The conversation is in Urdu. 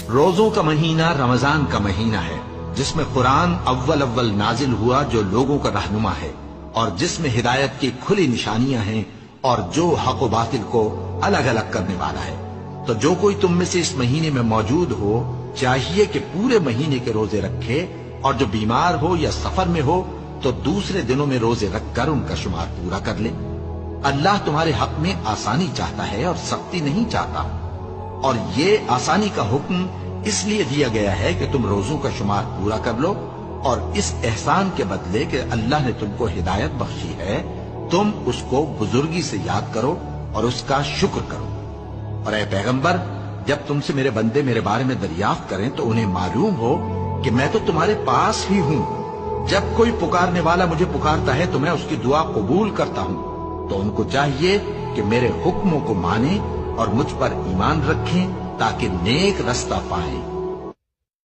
روزوں کا مہینہ رمضان کا مہینہ ہے جس میں قرآن اول اول نازل ہوا، جو لوگوں کا رہنما ہے اور جس میں ہدایت کی کھلی نشانیاں ہیں اور جو حق و باطل کو الگ الگ کرنے والا ہے۔ تو جو کوئی تم میں سے اس مہینے میں موجود ہو چاہیے کہ پورے مہینے کے روزے رکھے، اور جو بیمار ہو یا سفر میں ہو تو دوسرے دنوں میں روزے رکھ کر ان کا شمار پورا کر لے۔ اللہ تمہارے حق میں آسانی چاہتا ہے اور سختی نہیں چاہتا، اور یہ آسانی کا حکم اس لیے دیا گیا ہے کہ تم روزوں کا شمار پورا کر لو، اور اس احسان کے بدلے کہ اللہ نے تم کو ہدایت بخشی ہے تم اس کو بزرگی سے یاد کرو اور اس کا شکر کرو۔ اور اے پیغمبر، جب تم سے میرے بندے میرے بارے میں دریافت کریں تو انہیں معلوم ہو کہ میں تو تمہارے پاس ہی ہوں۔ جب کوئی پکارنے والا مجھے پکارتا ہے تو میں اس کی دعا قبول کرتا ہوں۔ تو ان کو چاہیے کہ میرے حکموں کو مانیں اور مجھ پر ایمان رکھیں تاکہ نیک رستہ پائیں۔